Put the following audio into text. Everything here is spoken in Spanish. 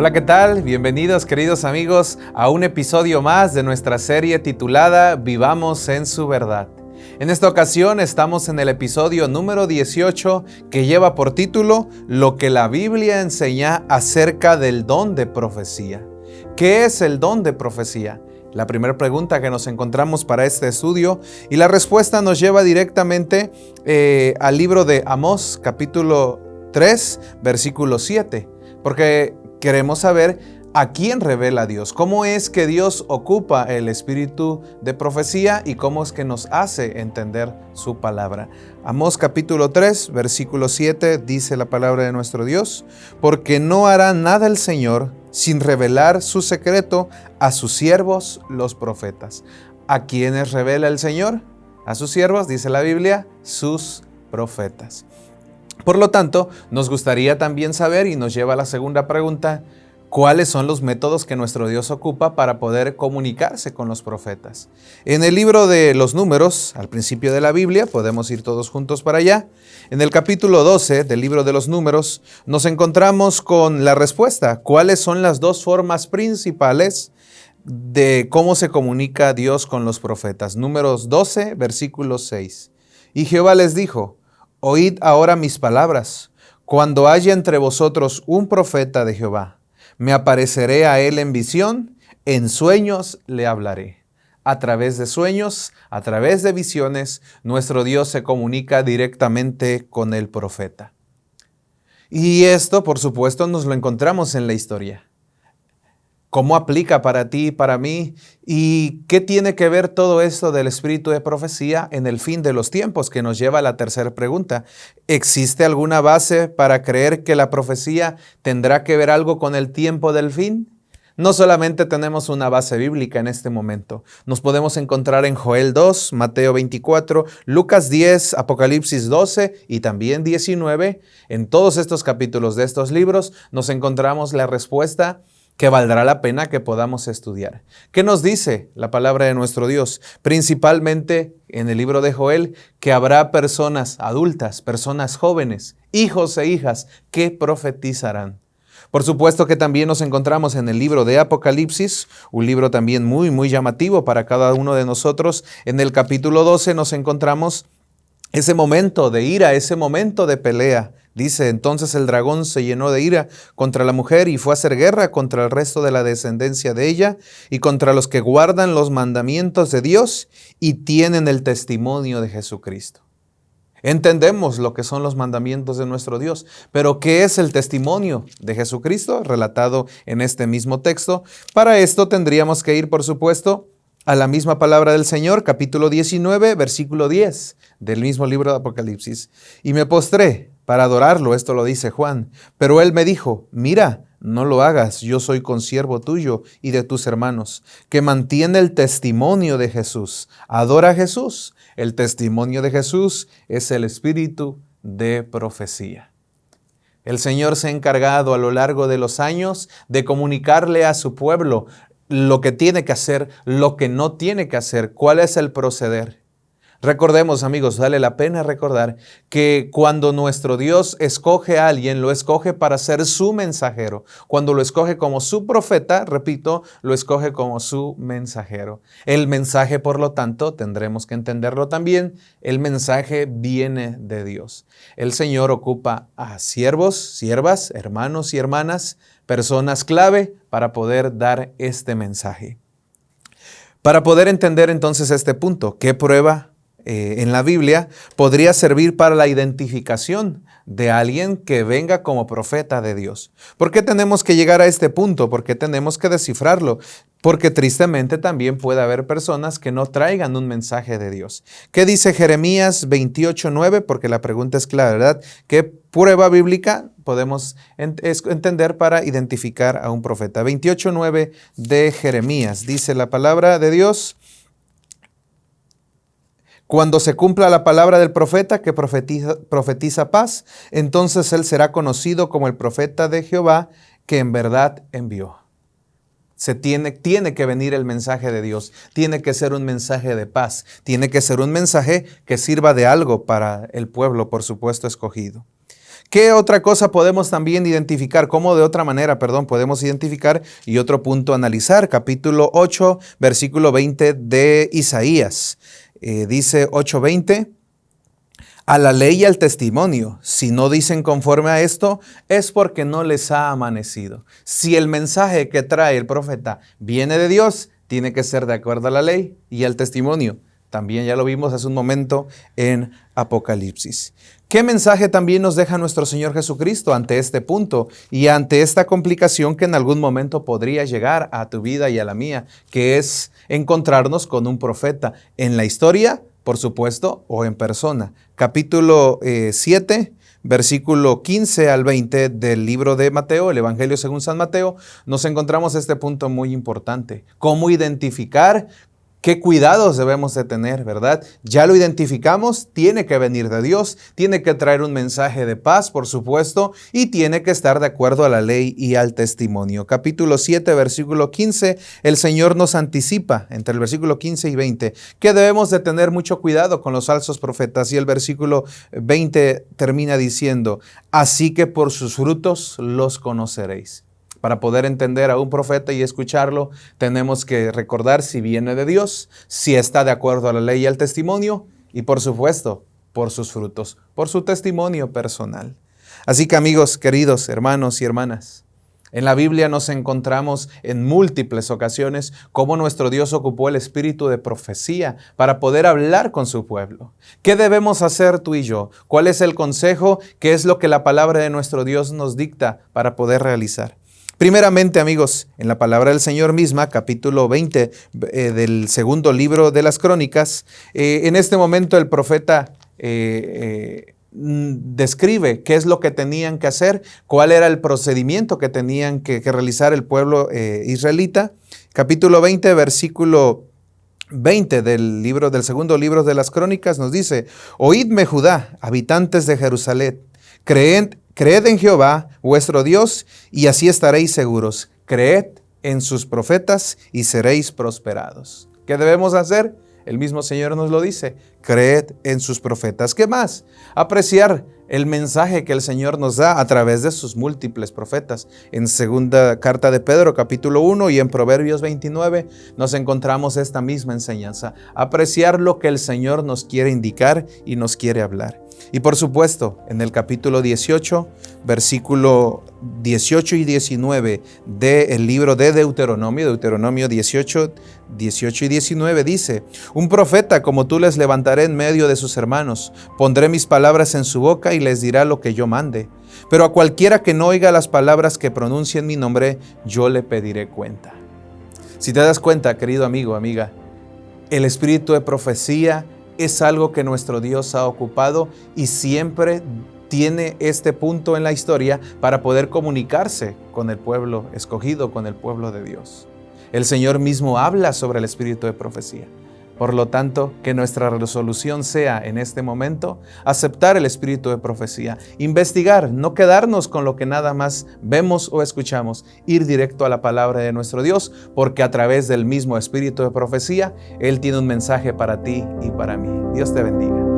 Hola, ¿qué tal? Bienvenidos, queridos amigos, a un episodio más de nuestra serie titulada Vivamos en su verdad. En esta ocasión estamos en el episodio número 18 que lleva por título Lo que la Biblia enseña acerca del don de profecía. ¿Qué es el don de profecía? La primera pregunta que nos encontramos para este estudio, y la respuesta nos lleva directamente al libro de Amós, capítulo 3, versículo 7, porque queremos saber a quién revela Dios, cómo es que Dios ocupa el espíritu de profecía y cómo es que nos hace entender su palabra. Amós capítulo 3, versículo 7 dice la palabra de nuestro Dios: porque no hará nada el Señor sin revelar su secreto a sus siervos los profetas. ¿A quiénes revela el Señor? A sus siervos, dice la Biblia, sus profetas. Por lo tanto, nos gustaría también saber, y nos lleva a la segunda pregunta, ¿cuáles son los métodos que nuestro Dios ocupa para poder comunicarse con los profetas? En el libro de los Números, al principio de la Biblia, podemos ir todos juntos para allá, en el capítulo 12 del libro de los Números, nos encontramos con la respuesta. ¿Cuáles son las dos formas principales de cómo se comunica Dios con los profetas? Números 12, versículo 6. Y Jehová les dijo: oíd ahora mis palabras. Cuando haya entre vosotros un profeta de Jehová, me apareceré a él en visión, en sueños le hablaré. A través de sueños, a través de visiones, nuestro Dios se comunica directamente con el profeta. Y esto, por supuesto, nos lo encontramos en la historia. ¿Cómo aplica para ti y para mí? ¿Y qué tiene que ver todo esto del espíritu de profecía en el fin de los tiempos? Que nos lleva a la tercera pregunta. ¿Existe alguna base para creer que la profecía tendrá que ver algo con el tiempo del fin? No solamente tenemos una base bíblica en este momento. Nos podemos encontrar en Joel 2, Mateo 24, Lucas 10, Apocalipsis 12 y también 19. En todos estos capítulos de estos libros nos encontramos la respuesta que valdrá la pena que podamos estudiar. ¿Qué nos dice la palabra de nuestro Dios? Principalmente en el libro de Joel, que habrá personas adultas, personas jóvenes, hijos e hijas que profetizarán. Por supuesto que también nos encontramos en el libro de Apocalipsis, un libro también muy llamativo para cada uno de nosotros. En el capítulo 12 nos encontramos ese momento de ira, ese momento de pelea. Dice: entonces el dragón se llenó de ira contra la mujer y fue a hacer guerra contra el resto de la descendencia de ella y contra los que guardan los mandamientos de Dios y tienen el testimonio de Jesucristo. Entendemos lo que son los mandamientos de nuestro Dios, pero ¿qué es el testimonio de Jesucristo? Relatado en este mismo texto. Para esto tendríamos que ir, por supuesto, a la misma palabra del Señor, capítulo 19, versículo 10, del mismo libro de Apocalipsis. Y me postré para adorarlo, esto lo dice Juan, pero él me dijo: mira, no lo hagas, yo soy consiervo tuyo y de tus hermanos, que mantiene el testimonio de Jesús. Adora a Jesús. El testimonio de Jesús es el espíritu de profecía. El Señor se ha encargado a lo largo de los años de comunicarle a su pueblo lo que tiene que hacer, lo que no tiene que hacer, cuál es el proceder. Recordemos, amigos, vale la pena recordar que cuando nuestro Dios escoge a alguien, lo escoge para ser su mensajero. Cuando lo escoge como su profeta, repito, lo escoge como su mensajero. El mensaje, por lo tanto, tendremos que entenderlo también, el mensaje viene de Dios. El Señor ocupa a siervos, siervas, hermanos y hermanas, personas clave para poder dar este mensaje. Para poder entender entonces este punto, ¿qué prueba en la Biblia podría servir para la identificación de alguien que venga como profeta de Dios? ¿Por qué tenemos que llegar a este punto? ¿Por qué tenemos que descifrarlo? Porque tristemente también puede haber personas que no traigan un mensaje de Dios. ¿Qué dice Jeremías 28:9? Porque la pregunta es clara, ¿verdad? ¿Qué prueba bíblica podemos entender para identificar a un profeta? 28:9 de Jeremías. Dice la palabra de Dios: cuando se cumpla la palabra del profeta que profetiza paz, entonces él será conocido como el profeta de Jehová que en verdad envió. Tiene que venir el mensaje de Dios, tiene que ser un mensaje de paz, tiene que ser un mensaje que sirva de algo para el pueblo, por supuesto, escogido. ¿Qué otra cosa podemos también identificar? ¿Cómo de otra manera, podemos identificar? Y otro punto a analizar, capítulo 8, versículo 20 de Isaías. Dice 8:20, a la ley y al testimonio, si no dicen conforme a esto, es porque no les ha amanecido. Si el mensaje que trae el profeta viene de Dios, tiene que ser de acuerdo a la ley y al testimonio. También ya lo vimos hace un momento en Apocalipsis. ¿Qué mensaje también nos deja nuestro Señor Jesucristo ante este punto y ante esta complicación que en algún momento podría llegar a tu vida y a la mía, que es encontrarnos con un profeta en la historia, por supuesto, o en persona? Capítulo 7, versículo 15 al 20 del libro de Mateo, el Evangelio según San Mateo, nos encontramos este punto muy importante. ¿Cómo identificar? ¿Qué cuidados debemos de tener, verdad? Ya lo identificamos, tiene que venir de Dios, tiene que traer un mensaje de paz, por supuesto, y tiene que estar de acuerdo a la ley y al testimonio. Capítulo 7, versículo 15, el Señor nos anticipa, entre el versículo 15 y 20, que debemos de tener mucho cuidado con los falsos profetas, y el versículo 20 termina diciendo, así que por sus frutos los conoceréis. Para poder entender a un profeta y escucharlo, tenemos que recordar si viene de Dios, si está de acuerdo a la ley y al testimonio, y por supuesto, por sus frutos, por su testimonio personal. Así que amigos, queridos hermanos y hermanas, en la Biblia nos encontramos en múltiples ocasiones cómo nuestro Dios ocupó el espíritu de profecía para poder hablar con su pueblo. ¿Qué debemos hacer tú y yo? ¿Cuál es el consejo? ¿Qué es lo que la palabra de nuestro Dios nos dicta para poder realizar? Primeramente, amigos, en la palabra del Señor misma, capítulo 20 del segundo libro de las Crónicas, en este momento el profeta describe qué es lo que tenían que hacer, cuál era el procedimiento que tenían que realizar el pueblo israelita. Capítulo 20, versículo 20 del segundo libro de las Crónicas nos dice, oídme Judá, habitantes de Jerusalén, creed en Jehová, vuestro Dios, y así estaréis seguros. Creed en sus profetas y seréis prosperados. ¿Qué debemos hacer? El mismo Señor nos lo dice. Creed en sus profetas. ¿Qué más? Apreciar el mensaje que el Señor nos da a través de sus múltiples profetas. En segunda carta de Pedro, capítulo 1, y en Proverbios 29, nos encontramos esta misma enseñanza. Apreciar lo que el Señor nos quiere indicar y nos quiere hablar. Y por supuesto, en el capítulo 18, versículo 18 y 19 del libro de Deuteronomio 18 y 19 dice, un profeta como tú les levantaré en medio de sus hermanos, pondré mis palabras en su boca y les dirá lo que yo mande. Pero a cualquiera que no oiga las palabras que pronuncie en mi nombre, yo le pediré cuenta. Si te das cuenta, querido amigo, amiga, el espíritu de profecía es algo que nuestro Dios ha ocupado y siempre tiene este punto en la historia para poder comunicarse con el pueblo escogido, con el pueblo de Dios. El Señor mismo habla sobre el espíritu de profecía. Por lo tanto, que nuestra resolución sea en este momento aceptar el espíritu de profecía, investigar, no quedarnos con lo que nada más vemos o escuchamos, ir directo a la palabra de nuestro Dios, porque a través del mismo espíritu de profecía, Él tiene un mensaje para ti y para mí. Dios te bendiga.